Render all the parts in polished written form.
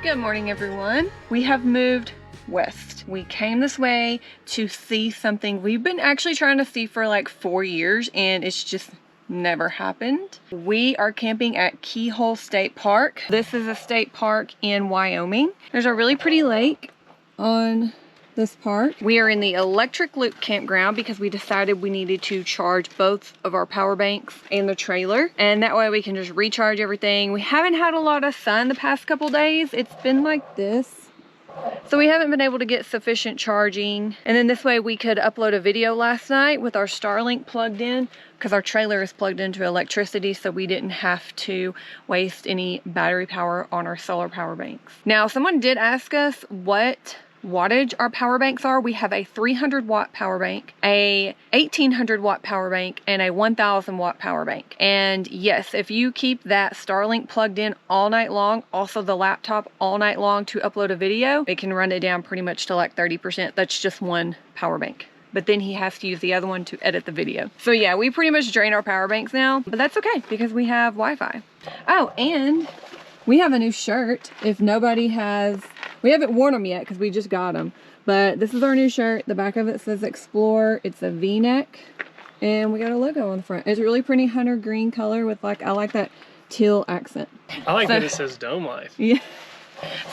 Good morning, everyone. We have moved west. We came this way to see something we've been actually trying to see for like 4 years, and it's just never happened. We are camping at Keyhole State Park. This is a state park in Wyoming. There's a really pretty lake on this park. We are in the electric loop campground because we decided we needed to charge both of our power banks and the trailer, and that way we can just recharge everything. We haven't had a lot of sun the past couple days. It's been like this, so we haven't been able to get sufficient charging. And then this way we could upload a video last night with our Starlink plugged in, because our trailer is plugged into electricity, so we didn't have to waste any battery power on our solar power banks. Now, someone did ask us what wattage our power banks are. We have a 300 watt power bank, a 1800 watt power bank, and a 1000 watt power bank. And yes, if you keep that Starlink plugged in all night long, also the laptop all night long to upload a video, it can run it down pretty much to like 30%. That's just one power bank. But then he has to use the other one to edit the video. So yeah, we pretty much drain our power banks now, but that's okay because we have Wi-Fi. Oh, and we have a new shirt. If nobody has, we haven't worn them yet because we just got them, but this is our new shirt. The back of it says Explore. It's a V-neck, and we got a logo on the front. It's a really pretty hunter green color with like, I like that teal accent. I like that it says Dome Life. Yeah.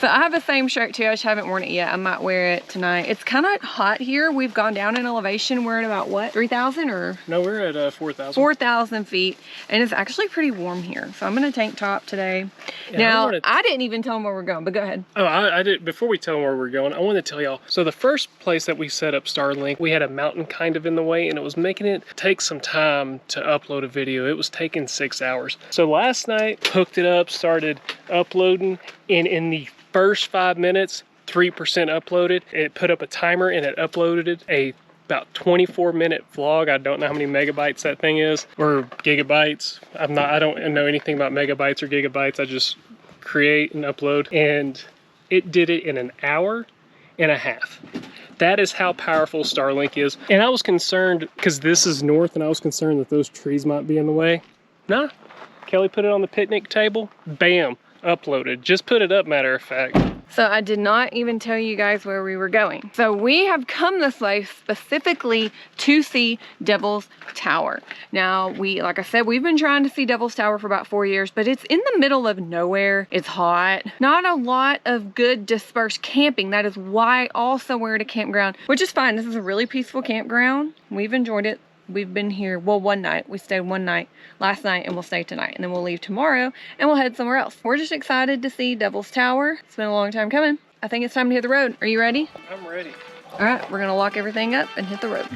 So I have the same shirt too. I just haven't worn it yet. I might wear it tonight. It's kind of hot here. We've gone down in elevation. We're at about what, 3,000 or? No, we're at 4,000. 4,000 feet, and it's actually pretty warm here. So I'm in a tank top today. Yeah, now, I didn't even tell them where we're going, but go ahead. Oh, I did. Before we tell them where we're going, I want to tell y'all. So the first place that we set up Starlink, we had a mountain kind of in the way, and it was making it take some time to upload a video. It was taking 6 hours. So last night, hooked it up, started uploading, and in the first 5 minutes, 3% uploaded. It put up a timer and it uploaded a about 24-minute vlog. I don't know how many megabytes that thing is, or gigabytes. I don't know anything about megabytes or gigabytes. I just create and upload, and it did it in an hour and a half. That is how powerful Starlink is. And I was concerned because this is north, and I was concerned that those trees might be in the way. Nah, Kelly put it on the picnic table, bam, uploaded. Just put it up, matter of fact. So I did not even tell you guys where we were going. So we have come this way specifically to see Devil's Tower. Now, like I said, we've been trying to see Devil's Tower for about 4 years, but it's in the middle of nowhere. It's hot. Not a lot of good dispersed camping. That is why also we're at a campground, which is fine. This is a really peaceful campground. We've enjoyed it. We've been here, well, one night. We stayed one night last night, and we'll stay tonight, and then we'll leave tomorrow and we'll head somewhere else. We're just excited to see Devil's Tower. It's been a long time coming. I think it's time to hit the road. Are you ready? I'm ready. All right, we're gonna lock everything up and hit the road.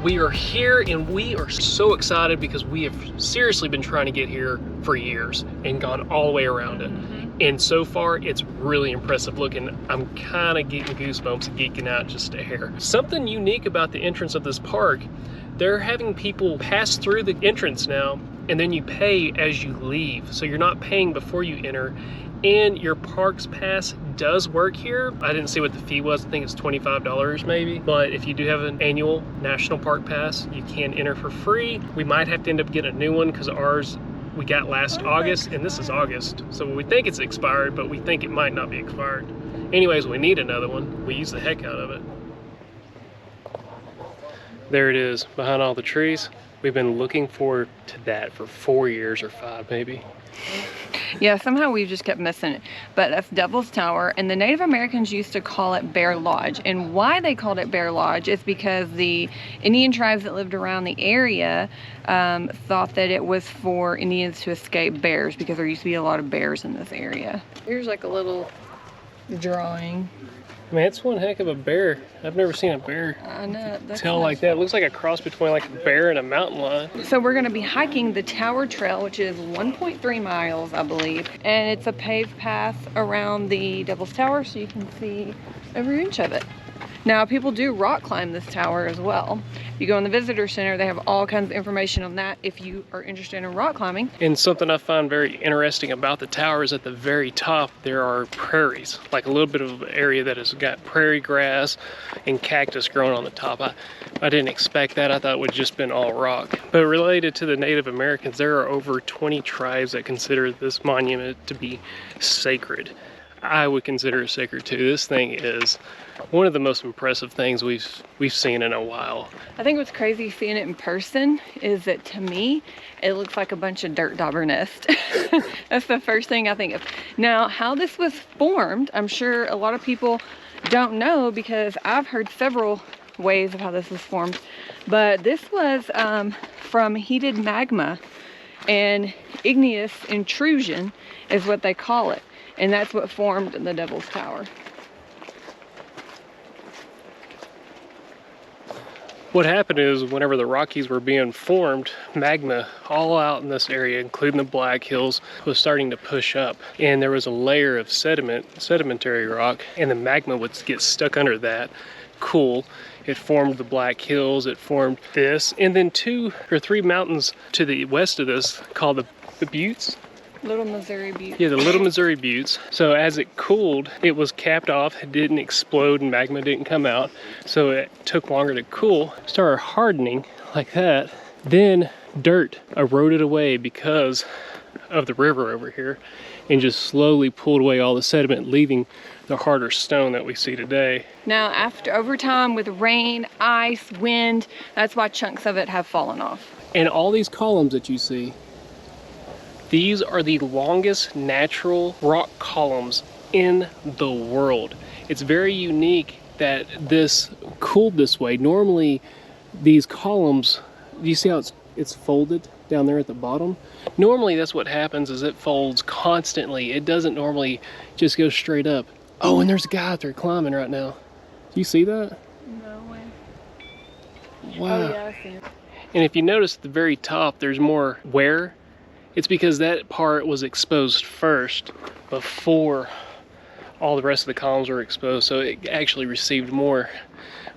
We are here, and we are so excited because we have seriously been trying to get here for years and gone all the way around it. And so far, it's really impressive looking. I'm kind of getting goosebumps and geeking out just a hair. Something unique about the entrance of this park, they're having people pass through the entrance now, and then you pay as you leave. So you're not paying before you enter. And your parks pass does work here. I didn't see what the fee was. I think it's $25 maybe. But if you do have an annual national park pass, you can enter for free. We might have to end up getting a new one because ours we got last August, and this is August. So we think it's expired, but we think it might not be expired. Anyways, we need another one. We use the heck out of it. There it is, behind all the trees. We've been looking forward to that for 4 years or 5 maybe. Yeah, somehow we've just kept missing it. But that's Devil's Tower, and the Native Americans used to call it Bear Lodge. And why they called it Bear Lodge is because the Indian tribes that lived around the area thought that it was for Indians to escape bears, because there used to be a lot of bears in this area. Here's like a little drawing. Man, it's one heck of a bear. I've never seen a bear I know, that's tail like that. It looks like a cross between like a bear and a mountain lion. So we're going to be hiking the Tower Trail, which is 1.3 miles, I believe. And it's a paved path around the Devil's Tower, so you can see every inch of it. Now, people do rock climb this tower as well. If you go in the visitor center, they have all kinds of information on that if you are interested in rock climbing. And something I find very interesting about the tower is at the very top there are prairies, like a little bit of an area that has got prairie grass and cactus growing on the top. I didn't expect that. I thought it would just been all rock. But related to the Native Americans, there are over 20 tribes that consider this monument to be sacred. I would consider it sacred too. This thing is one of the most impressive things we've seen in a while. I think what's crazy seeing it in person is that, to me, it looks like a bunch of dirt dauber nest. That's the first thing I think of. Now, how this was formed, I'm sure a lot of people don't know, because I've heard several ways of how this was formed. But this was from heated magma, and igneous intrusion is what they call it. And that's what formed the Devil's Tower. What happened is, whenever the Rockies were being formed, magma all out in this area, including the Black Hills, was starting to push up. And there was a layer of sedimentary rock, and the magma would get stuck under that, cool. It formed the Black Hills, it formed this, and then 2 or 3 mountains to the west of this called the Buttes. Little Missouri Butte. Yeah, the Little Missouri Buttes. So as it cooled, it was capped off. It didn't explode and magma didn't come out. So it took longer to cool. Started hardening like that. Then dirt eroded away because of the river over here and just slowly pulled away all the sediment, leaving the harder stone that we see today. Now, over time, with rain, ice, wind, that's why chunks of it have fallen off. And all these columns that you see, these are the longest natural rock columns in the world. It's very unique that this cooled this way. Normally, these columns, you see how it's folded down there at the bottom? Normally, that's what happens, is it folds constantly. It doesn't normally just go straight up. Oh, and there's a guy out there climbing right now. Do you see that? No way. Wow. Oh, yeah, I see it. And if you notice at the very top, there's more wear. It's because that part was exposed first before all the rest of the columns were exposed. So it actually received more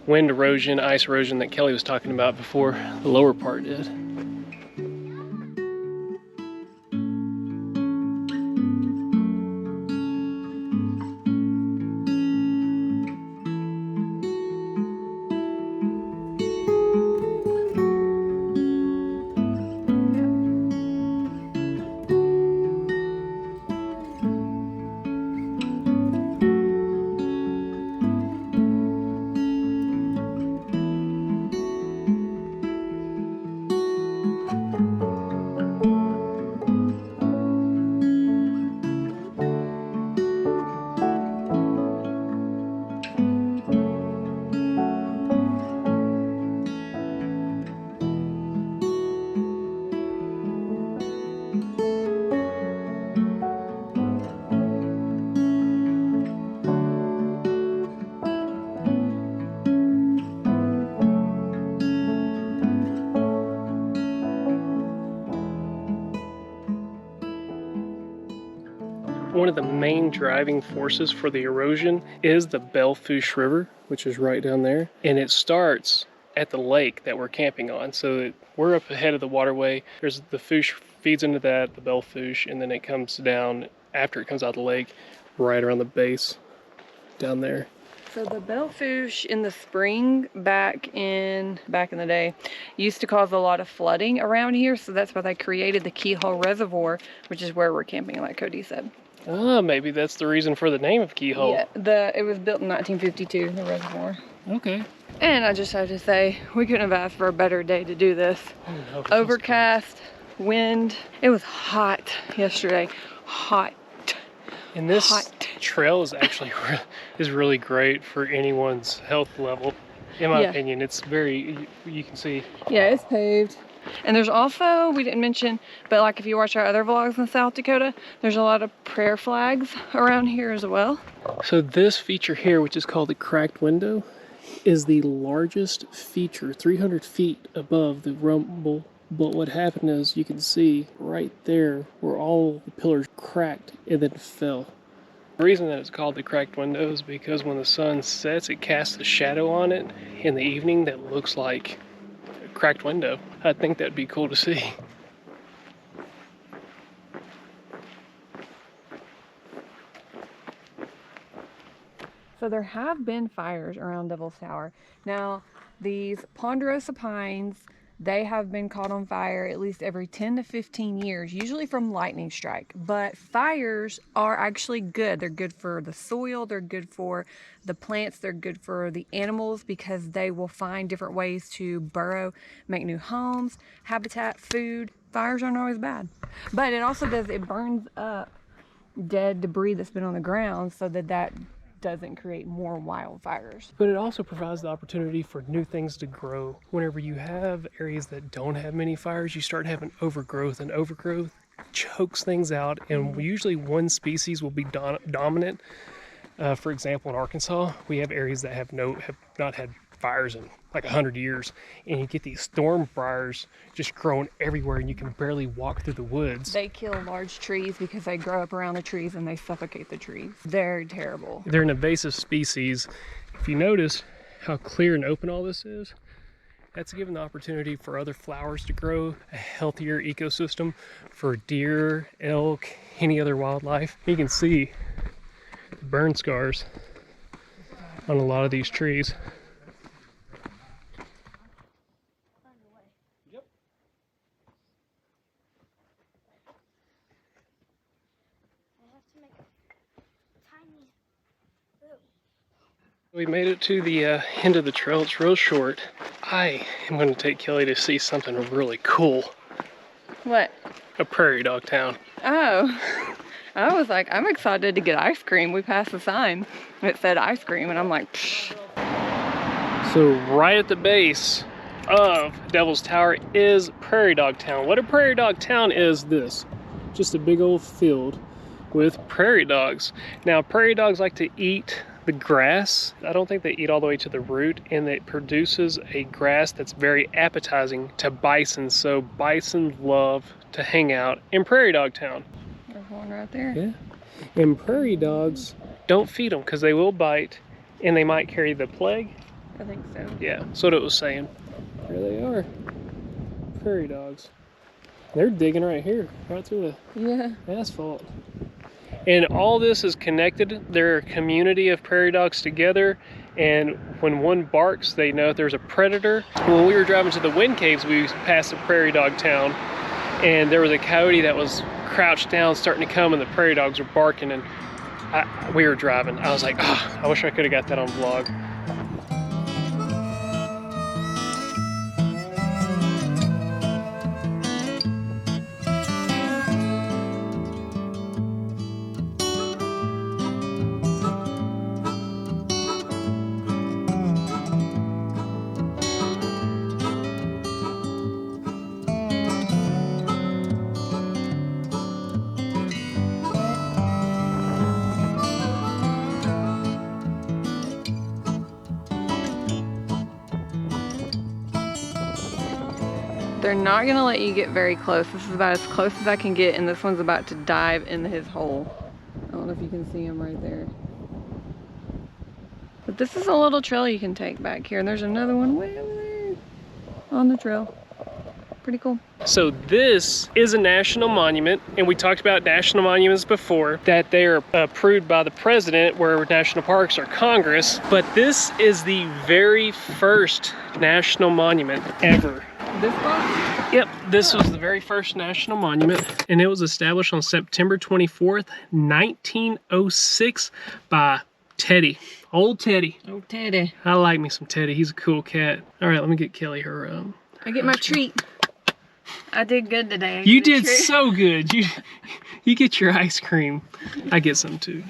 wind erosion, ice erosion that Kelly was talking about before the lower part did. One of the main driving forces for the erosion is the Belle Fourche River, which is right down there. And it starts at the lake that we're camping on. So we're up ahead of the waterway. There's the Fourche feeds into that, the Belle Fourche, and then it comes down after it comes out of the lake, right around the base down there. So the Belle Fourche in the spring back in the day used to cause a lot of flooding around here. So that's why they created the Keyhole Reservoir, which is where we're camping, like Cody said. Ah, maybe that's the reason for the name of Keyhole. Yeah, it was built in 1952, the reservoir. Okay. And I just have to say, we couldn't have asked for a better day to do this. Oh, no, Overcast, wind. It was hot yesterday. Hot. And this trail is actually really great for anyone's health level. In my opinion, it's very, you can see. Yeah, it's paved. And there's also, we didn't mention, but like if you watch our other vlogs in South Dakota, there's a lot of prayer flags around here as well. So this feature here, which is called the cracked window, is the largest feature, 300 feet above the rumble. But what happened is, you can see right there where all the pillars cracked and then fell. The reason that it's called the cracked window is because when the sun sets, it casts a shadow on it in the evening that looks like a cracked window. I think that'd be cool to see. So there have been fires around Devil's Tower. Now, these ponderosa pines, they have been caught on fire at least every 10 to 15 years, usually from lightning strike. But fires are actually good. They're good for the soil, they're good for the plants, they're good for the animals because they will find different ways to burrow, make new homes, habitat, food. Fires aren't always bad. But it also does, it burns up dead debris that's been on the ground so that doesn't create more wildfires. But it also provides the opportunity for new things to grow. Whenever you have areas that don't have many fires, you start having overgrowth, and overgrowth chokes things out, and usually one species will be dominant. For example, in Arkansas, we have areas that have not had fires in like 100 years, and you get these storm briars just growing everywhere, and you can barely walk through the woods. They kill large trees because they grow up around the trees and they suffocate the trees. They're terrible. They're an invasive species. If you notice how clear and open all this is, that's given the opportunity for other flowers to grow, a healthier ecosystem for deer, elk, any other wildlife. You can see the burn scars on a lot of these trees. We made it to the end of the trail. It's real short. I am going to take Kelly to see something really cool. What? A prairie dog town. Oh, I was like, I'm excited to get ice cream. We passed the sign that said ice cream, and I'm like, psh. So right at the base of Devil's Tower is Prairie Dog Town. What a prairie dog town is this? Just a big old field with prairie dogs. Now, prairie dogs like to eat the grass. I don't think they eat all the way to the root, and it produces a grass that's very appetizing to bison. So bison love to hang out in Prairie Dog Town. There's one right there. Yeah. And prairie dogs, don't feed them because they will bite and they might carry the plague. I think so. Yeah, that's what it was saying. There they are. Prairie dogs. They're digging right here, right through the asphalt. And all this is connected. They're a community of prairie dogs together, and when one barks, they know if there's a predator. When we were driving to the wind caves, we passed a prairie dog town, and there was a coyote that was crouched down starting to come, and the prairie dogs were barking, and we were driving. I was like, oh, I wish I could have got that on vlog. They're not gonna let you get very close. This is about as close as I can get, and this one's about to dive into his hole. I don't know if you can see him right there. But this is a little trail you can take back here, and there's another one way over there on the trail. Pretty cool. So this is a national monument, and we talked about national monuments before, that they are approved by the president, where national parks are Congress, but this is the very first national monument ever. This one? Yep, this was the very first national monument, and it was established on September 24th, 1906 by Teddy. Old Teddy. Oh, Teddy. I like me some Teddy. He's a cool cat. All right, let me get Kellie her. I get my treat. I did good today. You did so good. You get your ice cream. I get some too.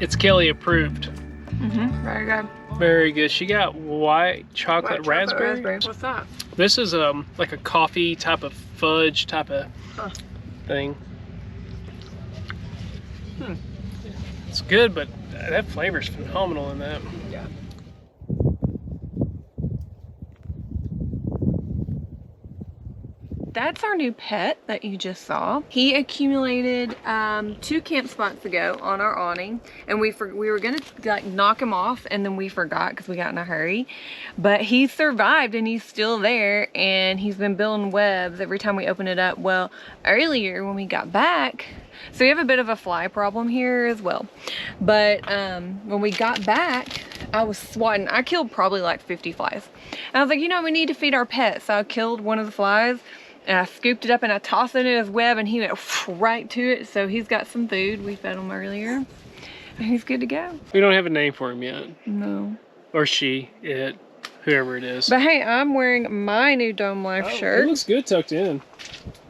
It's Kellie approved. Very good. Very good. She got white chocolate raspberry. What's that? This is like a coffee type of fudge type of thing. It's good, but that flavor's phenomenal in that. Yeah. That's our new pet that you just saw. He accumulated 2 camp spots ago on our awning, and we were gonna like knock him off, and then we forgot because we got in a hurry. But he survived, and he's still there, and he's been building webs every time we open it up. Well, earlier when we got back, so we have a bit of a fly problem here as well. But when we got back, I was swatting. I killed probably like 50 flies. And I was like, you know, we need to feed our pets. So I killed one of the flies, and I scooped it up and I tossed it in his web, and he went right to it. So he's got some food. We fed him earlier, and he's good to go. We don't have a name for him yet. No. Or she, it, whoever it is. But hey, I'm wearing my new Dome Life shirt. It looks good tucked in.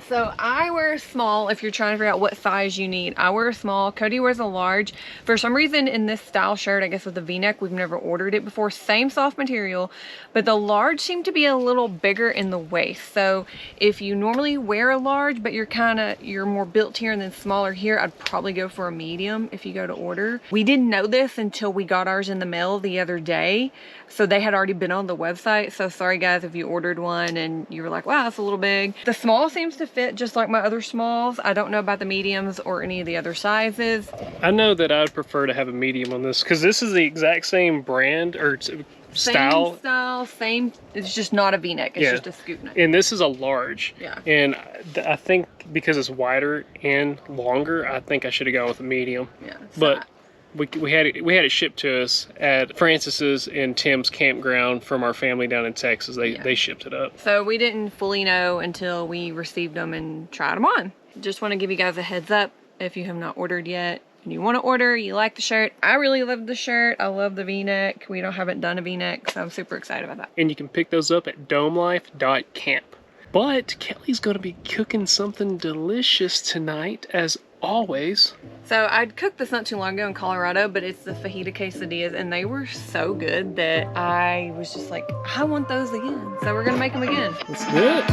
So I wear a small if you're trying to figure out what size you need. I wear a small. Cody wears a large. For some reason in this style shirt, I guess with the v-neck, we've never ordered it before. Same soft material, but the large seemed to be a little bigger in the waist. So if you normally wear a large, but you're more built here and then smaller here, I'd probably go for a medium if you go to order. We didn't know this until we got ours in the mail the other day. So they had already been on the website. So sorry guys if you ordered one and you were like, wow, that's a little big. The small seems to fit just like my other smalls. I don't know about the mediums or any of the other sizes. I know that I'd prefer to have a medium on this because this is the exact same brand or style. Same style, same, it's just not a v-neck, it's just a scoop neck. And this is a large. Yeah. And I think because it's wider and longer, I think I should have gone with a medium. Yeah. But we had it shipped to us at Francis's and Tim's campground from our family down in Texas. They shipped it up. So we didn't fully know until we received them and tried them on. Just want to give you guys a heads up if you have not ordered yet and you want to order, you like the shirt. I really love the shirt. I love the v-neck. We haven't done a v-neck, so I'm super excited about that. And you can pick those up at domelife.camp. But Kellie's going to be cooking something delicious tonight as always. So I cooked this not too long ago in Colorado, but it's the fajita quesadillas, and they were so good that I was just like, I want those again. So we're gonna make them again. Let's do it.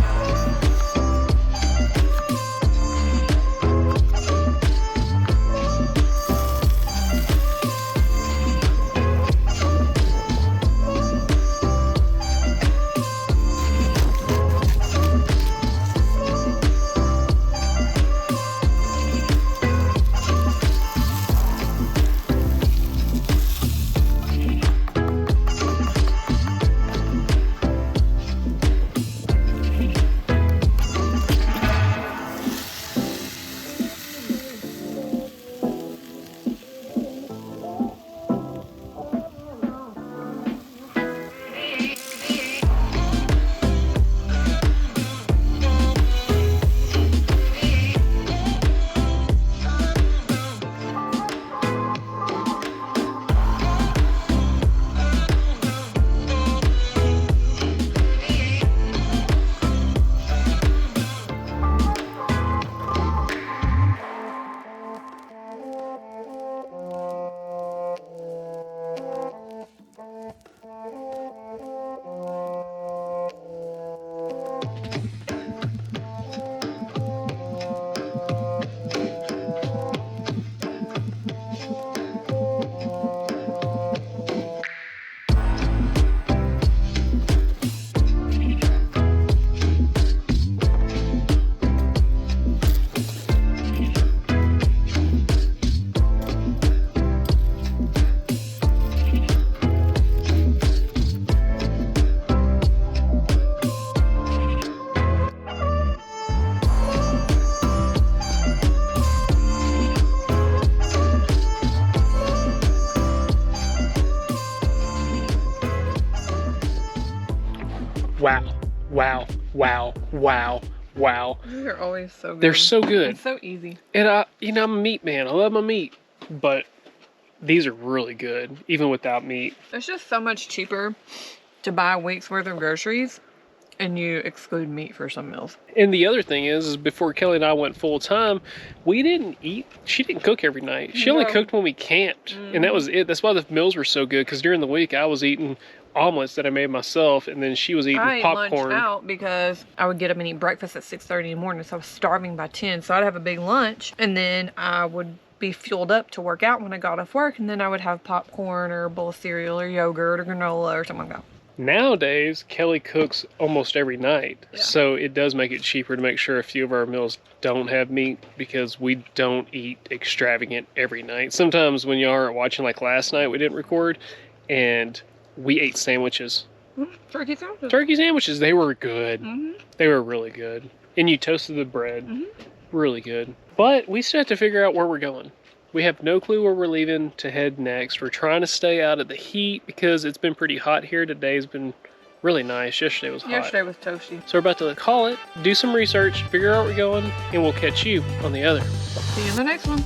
wow, wow, wow, wow, wow. These are always so good. They're so good. It's so easy. And I'm a meat man. I love my meat, but these are really good, even without meat. It's just so much cheaper to buy a week's worth of groceries and you exclude meat for some meals. And the other thing is before Kelly and I went full time, we didn't eat. She didn't cook every night. She only cooked when we camped. And that was it. That's why the meals were so good, because during the week I was eating omelets that I made myself, and then she was eating popcorn. I lunched out because I would get up and eat breakfast at 6:30 in the morning, so I was starving by 10. So I'd have a big lunch, and then I would be fueled up to work out when I got off work, and then I would have popcorn or a bowl of cereal or yogurt or granola or something like that. Nowadays, Kelly cooks almost every night, so it does make it cheaper to make sure a few of our meals don't have meat, because we don't eat extravagant every night. Sometimes when you are watching, like last night, we didn't record, and we ate sandwiches. Turkey sandwiches. Turkey sandwiches, they were good. They were really good. And you toasted the bread. Really good. But we still have to figure out where we're going. We have no clue where we're leaving to head next. We're trying to stay out of the heat because it's been pretty hot here. Today's been really nice. Yesterday was hot. Yesterday was toasty. So we're about to call it, do some research, figure out where we're going, and we'll catch you on the other. See you in the next one.